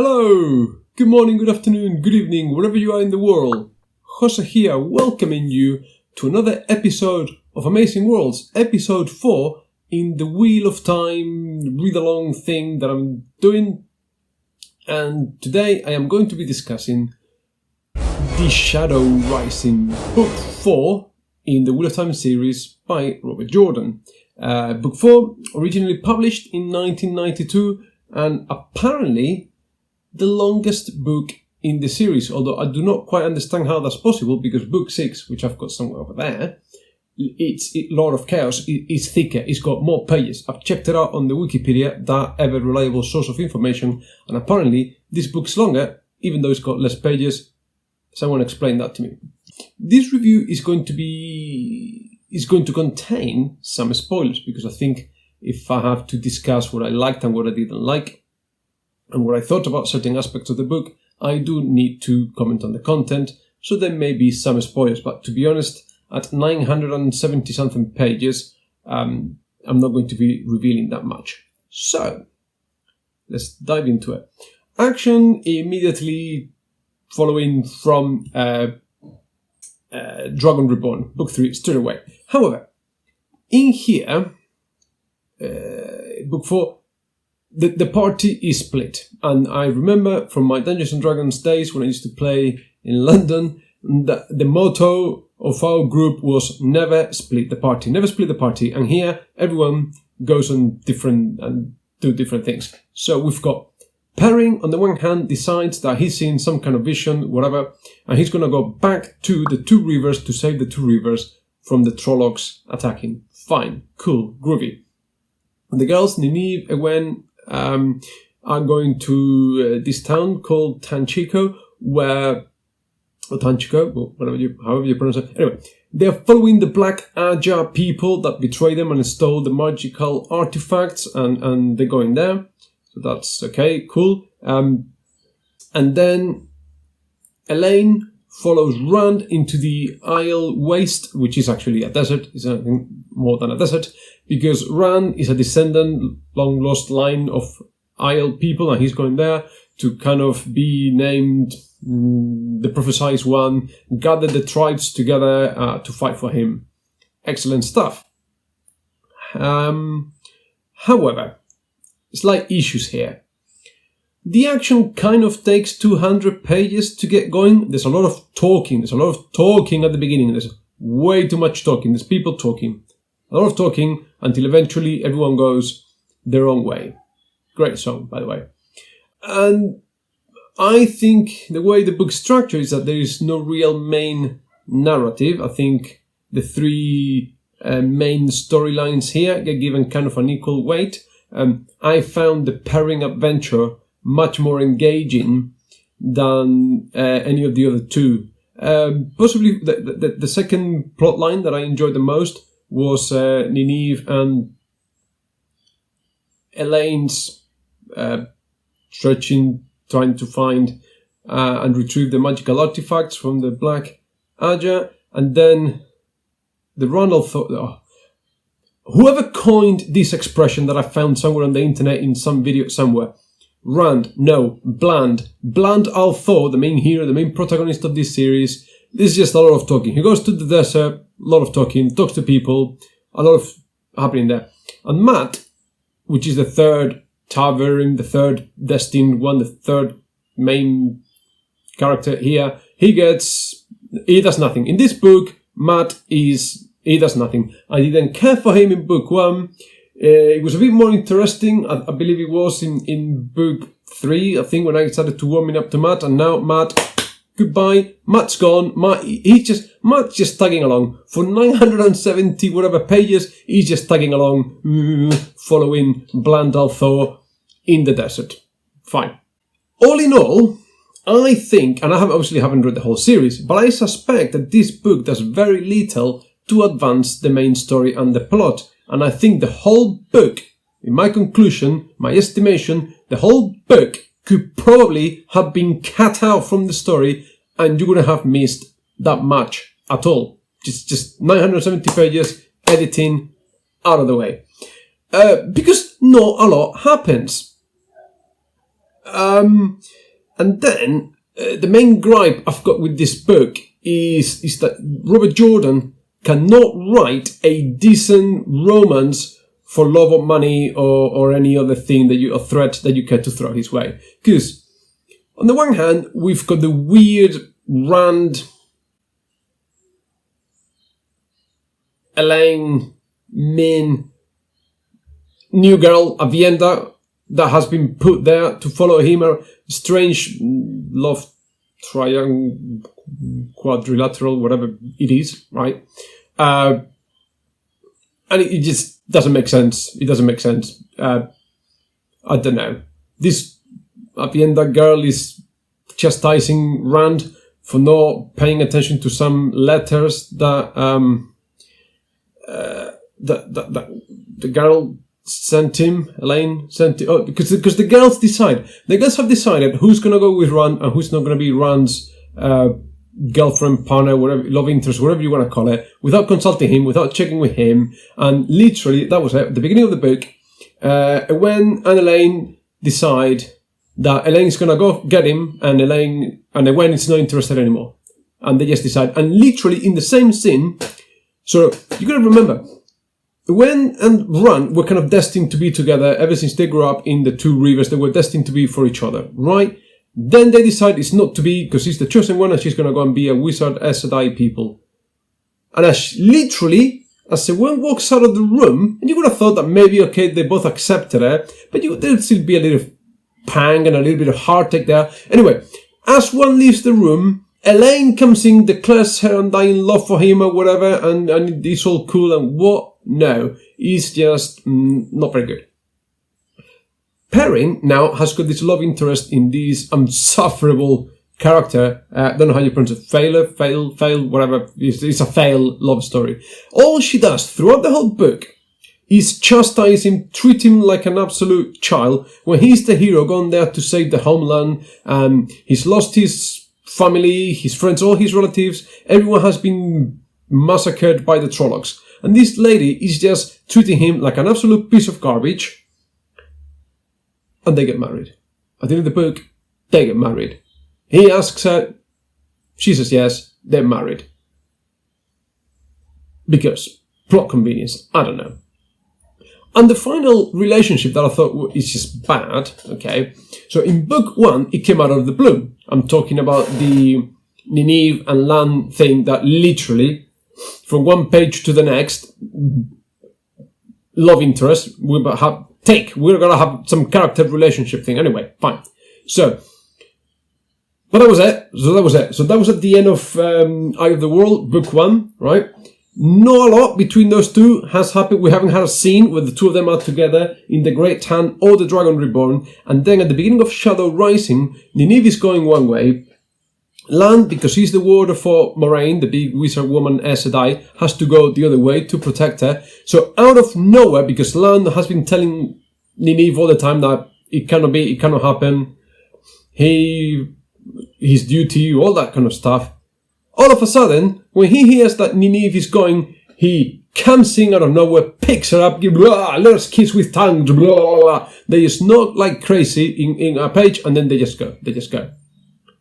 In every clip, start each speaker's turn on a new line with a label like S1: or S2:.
S1: Hello! Good morning, good afternoon, good evening, wherever you are in the world. Jose here, welcoming you to another episode of Amazing Worlds, episode 4 in the Wheel of Time read-along thing that I'm doing. And today I am going to be discussing The Shadow Rising, Book 4 in the Wheel of Time series by Robert Jordan. Book 4, originally published in 1992, and apparently the longest book in the series, although I do not quite understand how that's possible, because book 6, which I've got somewhere over there, it's Lord of Chaos, it's thicker, it's got more pages. I've checked it out on the Wikipedia, that ever reliable source of information, and apparently this book's longer, even though it's got less pages. Someone explained that to me. This review is going to contain some spoilers, because I think if I have to discuss what I liked and what I didn't like, and what I thought about certain aspects of the book, I do need to comment on the content, so there may be some spoilers. But to be honest, at 970-something pages, I'm not going to be revealing that much. So, let's dive into it. Action immediately following from Dragon Reborn, Book 3, straight away. However, in here, Book 4, the party is split, and I remember from my Dungeons & Dragons days when I used to play in London, that the motto of our group was never split the party, and here everyone goes on do different things. So we've got Perrin, on the one hand, decides that he's seen some kind of vision, whatever, and he's going to go back to the Two Rivers to save the Two Rivers from the Trollocs attacking. Fine, cool, groovy. The girls, Nynaeve, Egwene, are going to this town called Tanchico, however you pronounce it. Anyway, they're following the Black Aja people that betray them and stole the magical artifacts, and they're going there. So that's okay, cool. And then Elaine follows Rand into the Isle Waste, which is actually a desert. It's nothing more than a desert, because Rand is a descendant, long lost line of Isle people, and he's going there to kind of be named the prophesied one, gather the tribes together to fight for him. Excellent stuff. However, slight issues here. The action kind of takes 200 pages to get going. There's a lot of talking. There's a lot of talking at the beginning. There's way too much talking. There's people talking. A lot of talking until eventually everyone goes their own way. Great song, by the way. And I think the way the book's structured is that there is no real main narrative. I think the three main storylines here get given kind of an equal weight. I found the Perrin adventure much more engaging than any of the other two. Possibly the second plot line that I enjoyed the most was Nynaeve and Elaine's trying to find and retrieve the magical artifacts from the Black Aja, and then the Ronald whoever coined this expression that I found somewhere on the internet in some video somewhere. Bland Althor, the main hero, the main protagonist of this series. This is just a lot of talking. He goes to the desert, a lot of talking, talks to people, a lot of happening there. And Matt, which is the third Tavern, the third destined one, the third main character here, he does nothing. In this book, he does nothing. I didn't care for him in book 1. It was a bit more interesting, I believe it was in book 3, I think, when I started to warming up to Matt, and now Matt, goodbye, Matt's gone, Matt's just tagging along. For 970 whatever pages, he's just tagging along, following Bland Althor in the desert. Fine. All in all, I think, and I obviously haven't read the whole series, but I suspect that this book does very little to advance the main story and the plot. And I think the whole book, in my conclusion, my estimation, the whole book could probably have been cut out from the story, and you wouldn't have missed that much at all. Just 970 pages, editing, out of the way. Because not a lot happens. And then the main gripe I've got with this book is that Robert Jordan cannot write a decent romance for love or money or any other thing or threat that you care to throw his way. Because on the one hand, we've got the weird Rand, Elaine, Min, new girl, Avienda, that has been put there to follow him, a strange love triangle, quadrilateral, whatever it is, right? And it just doesn't make sense. It doesn't make sense. I don't know. This Avienda girl is chastising Rand for not paying attention to some letters that the girl sent him. Elaine sent him. Oh, because the girls decide. The girls have decided who's gonna go with Rand and who's not gonna be Rand's girlfriend, partner, whatever, love interest, whatever you want to call it, without consulting him, without checking with him. And literally, that was it. At the beginning of the book, when and Elaine decide that Elaine's gonna go get him, and Ewen is not interested anymore, and they just decide. And literally in the same scene, so you gotta remember, Ewen and Rand were kind of destined to be together ever since they grew up in the Two Rivers. They were destined to be for each other, right? Then they decide it's not to be, because he's the chosen one and she's going to go and be a wizard Aes Sedai people. And literally, as Ewen walks out of the room, and you would have thought that maybe, okay, they both accepted it, but there'd still be a little pang and a little bit of heartache there. Anyway, as one leaves the room, Elaine comes in, declares her undying love for him or whatever, and it's all cool, and what? No, it's just not very good. Perrin now has got this love interest in this unsufferable character. Don't know how you pronounce it. Fail, whatever. It's a fail love story. All she does throughout the whole book is chastise him, treat him like an absolute child, when he's the hero gone there to save the homeland. He's lost his family, his friends, all his relatives. Everyone has been massacred by the Trollocs. And this lady is just treating him like an absolute piece of garbage. And they get married. At the end of the book, they get married. He asks her, she says yes, they're married. Because plot convenience, I don't know. And the final relationship that I thought is just bad, okay? So in book 1, it came out of the blue. I'm talking about the Nynaeve and Lan thing that literally, from one page to the next, love interest, we're gonna have some character relationship thing. Anyway, fine. So, but that was it. So that was at the end of Eye of the World, book 1, right? Not a lot between those two has happened. We haven't had a scene where the two of them are together in the Great Hand or the Dragon Reborn. And then at the beginning of Shadow Rising, Nynaeve is going one way. Lan, because he's the warder for Moraine, the big wizard woman Aes Sedai, has to go the other way to protect her. So out of nowhere, because Lan has been telling Nynaeve all the time that it cannot happen, his duty, all that kind of stuff. All of a sudden, when he hears that Nynaeve is going, he comes in out of nowhere, picks her up, let us kiss with tongue, blah, blah, blah. They just knock like crazy in a page, and then they just go.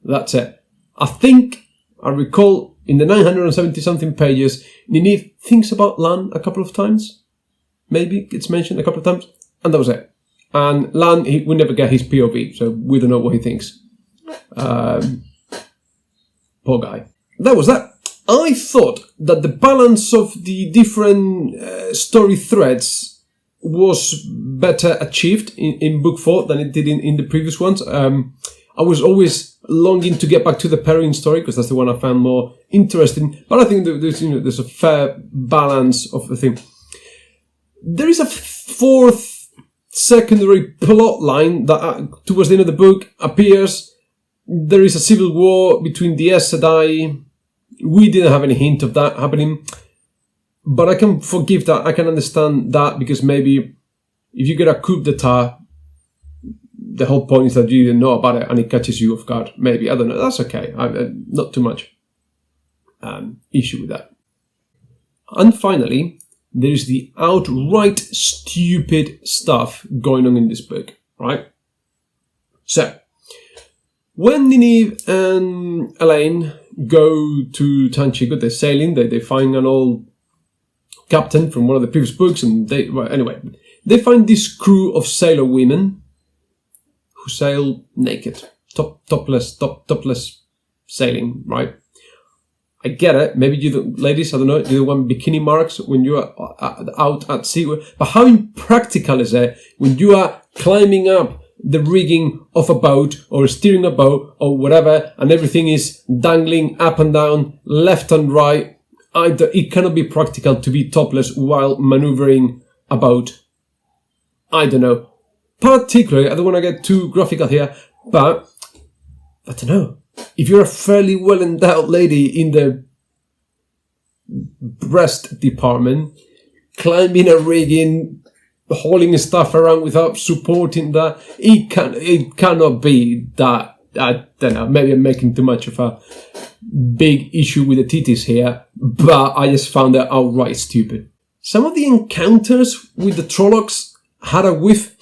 S1: That's it. I recall in the 970-something pages, Nynaeve thinks about Lan a couple of times. Maybe it's mentioned a couple of times. And that was it. And Lan, we never get his POV, so we don't know what he thinks. Poor guy. That was that. I thought that the balance of the different story threads was better achieved in book 4 than it did in the previous ones. I was always longing to get back to the Perrin story because that's the one I found more interesting. But I think there's a fair balance of the thing. There is a fourth secondary plot line that towards the end of the book appears. There is a civil war between the Aes Sedai. We didn't have any hint of that happening. But I can forgive that. I can understand that because maybe if you get a coup d'etat, the whole point is that you didn't know about it and it catches you off guard. Maybe. I don't know. That's okay. Not too much issue with that. And finally, there is the outright stupid stuff going on in this book, right? So, when Nineveh and Elaine go to Tanchico, they're sailing, they find an old captain from one of the previous books, and they find this crew of sailor women who sail naked, topless sailing, right? I get it. Maybe you don't, ladies, I don't know, you don't want bikini marks when you are out at sea. But how impractical is it when you are climbing up the rigging of a boat or steering a boat or whatever, and everything is dangling up and down, left and right? It cannot be practical to be topless while maneuvering a boat. I don't know. Particularly, I don't want to get too graphical here, but I don't know. If you're a fairly well-endowed lady in the breast department, climbing a rigging, hauling stuff around without supporting that, it cannot be that. I don't know. Maybe I'm making too much of a big issue with the titties here, but I just found that outright stupid. Some of the encounters with the Trollocs had a whiff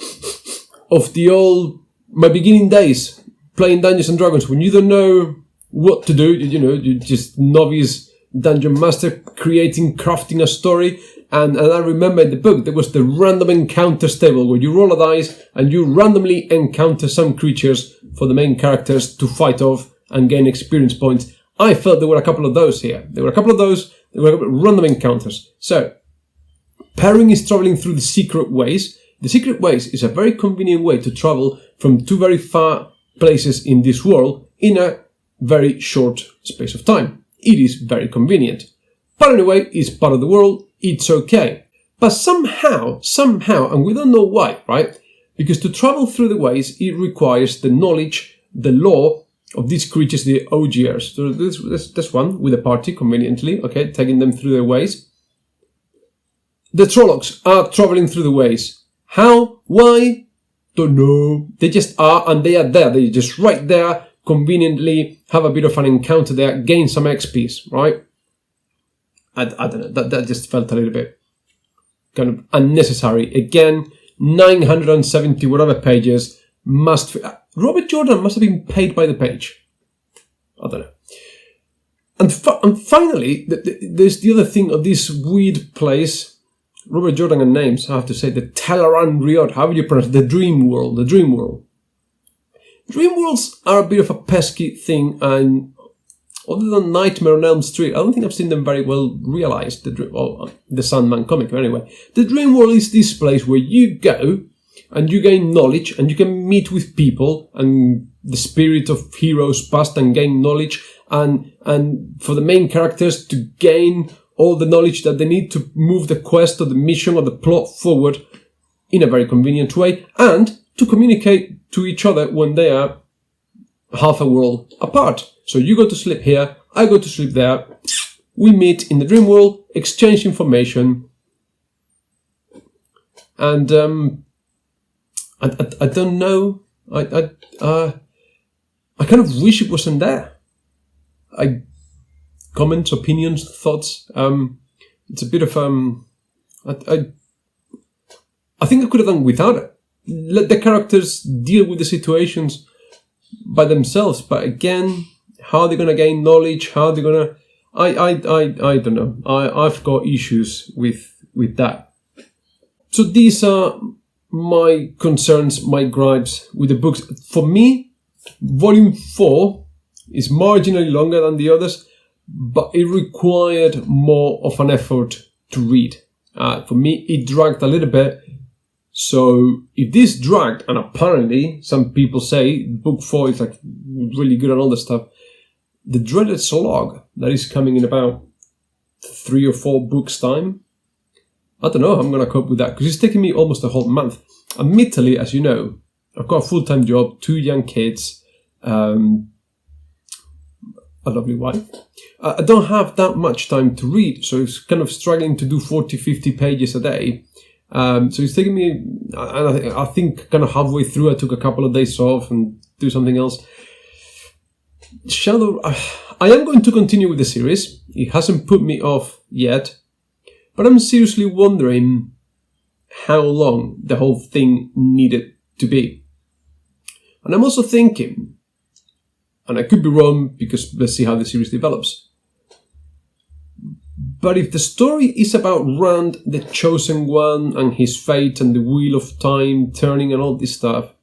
S1: of the old my beginning days playing Dungeons and Dragons, when you don't know what to do. You're just novice dungeon master crafting a story. And I remember in the book there was the random encounters table where you roll a dice and you randomly encounter some creatures for the main characters to fight off and gain experience points. I felt there were a couple of those here. There were a couple of those. There were random encounters. So, Perrin is traveling through the secret ways. The secret ways is a very convenient way to travel from two very far places in this world in a very short space of time. It is very convenient. But anyway, it's part of the world. It's okay. But somehow, and we don't know why, right? Because to travel through the ways, it requires the knowledge, the lore of these creatures, the OGRs. So this one with a party, conveniently, okay, taking them through their ways. The Trollocs are traveling through the ways. How? Why? Don't know. They just are, and they are there. They're just right there, conveniently have a bit of an encounter there, gain some XPs, right? I don't know. That just felt a little bit kind of unnecessary. Again, 970 whatever pages must... Robert Jordan must have been paid by the page. I don't know. And finally, there's the other thing of this weird place. Robert Jordan and names, I have to say, the Teleran Riot, how would you pronounce it? The Dream World. Dream Worlds are a bit of a pesky thing, and other than Nightmare on Elm Street, I don't think I've seen them very well realized. The Sandman comic, but anyway. The Dream World is this place where you go and you gain knowledge and you can meet with people and the spirit of heroes past and gain knowledge, and for the main characters to gain all the knowledge that they need to move the quest or the mission or the plot forward in a very convenient way, and to communicate to each other when they are half a world apart. So you go to sleep here, I go to sleep there, we meet in the dream world, exchange information, and I don't know, I kind of wish it wasn't there. Comments, opinions, thoughts. It's a bit of I think I could have done without it. Let the characters deal with the situations by themselves. But again, how are they going to gain knowledge? How are they going to? I don't know. I've got issues with that. So these are my concerns, my gripes with the books. For me, Volume 4 is marginally longer than the others, but it required more of an effort to read. For me, it dragged a little bit. So if this dragged, and apparently some people say book 4 is like really good and all this stuff, the dreaded slog that is coming in about 3 or 4 books time, I don't know how I'm going to cope with that, because it's taking me almost a whole month. Admittedly, as you know, I've got a full-time job, 2 young kids, a lovely wife. I don't have that much time to read, so it's kind of struggling to do 40, 50 pages a day. So it's taking me, and I think kind of halfway through I took a couple of days off and do something else. Shadow, I am going to continue with the series. It hasn't put me off yet, but I'm seriously wondering how long the whole thing needed to be. And I'm also thinking, and I could be wrong because let's see how the series develops, but if the story is about Rand, the Chosen One, and his fate and the Wheel of Time turning and all this stuff,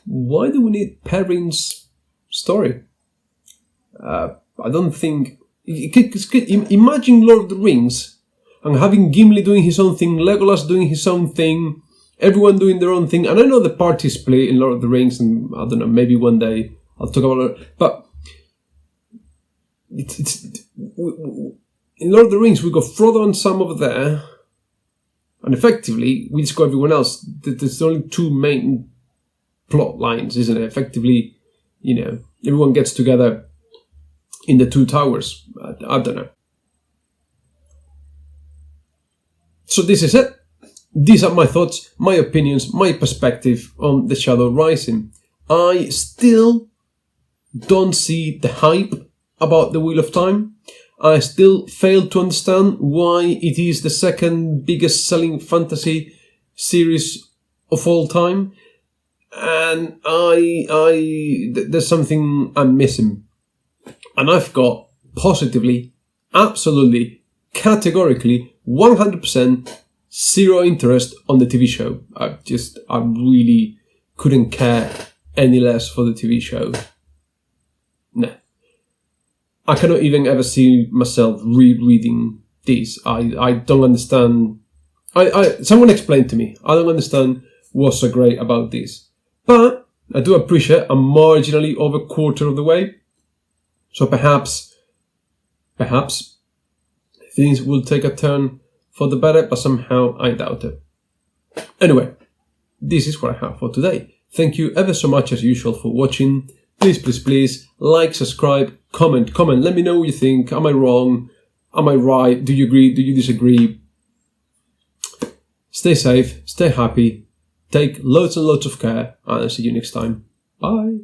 S1: why do we need Perrin's story? I don't think... Imagine Lord of the Rings and having Gimli doing his own thing, Legolas doing his own thing, everyone doing their own thing. And I know the party split in Lord of the Rings, and I don't know, maybe one day I'll talk about it. But in Lord of the Rings, we got Frodo and Sam over there, and effectively we just got everyone else. There's only two main plot lines, isn't it? Effectively, everyone gets together in the two towers. I don't know. So this is it. These are my thoughts, my opinions, my perspective on The Shadow Rising. I still don't see the hype about the Wheel of Time. I still fail to understand why it is the second biggest selling fantasy series of all time. And there's something I'm missing. And I've got positively, absolutely, categorically, 100% zero interest on the TV show. I really couldn't care any less for the TV show. No. I cannot even ever see myself rereading these. I don't understand. Someone explained to me. I don't understand what's so great about this. But I do appreciate I'm marginally over a quarter of the way. So perhaps things will take a turn for the better, but somehow I doubt it. Anyway, this is what I have for today. Thank you ever so much as usual for watching. Please like, subscribe, comment. Let me know what you think. Am I wrong? Am I right? Do you agree? Do you disagree? Stay safe, stay happy, take loads and loads of care, and I'll see you next time. Bye.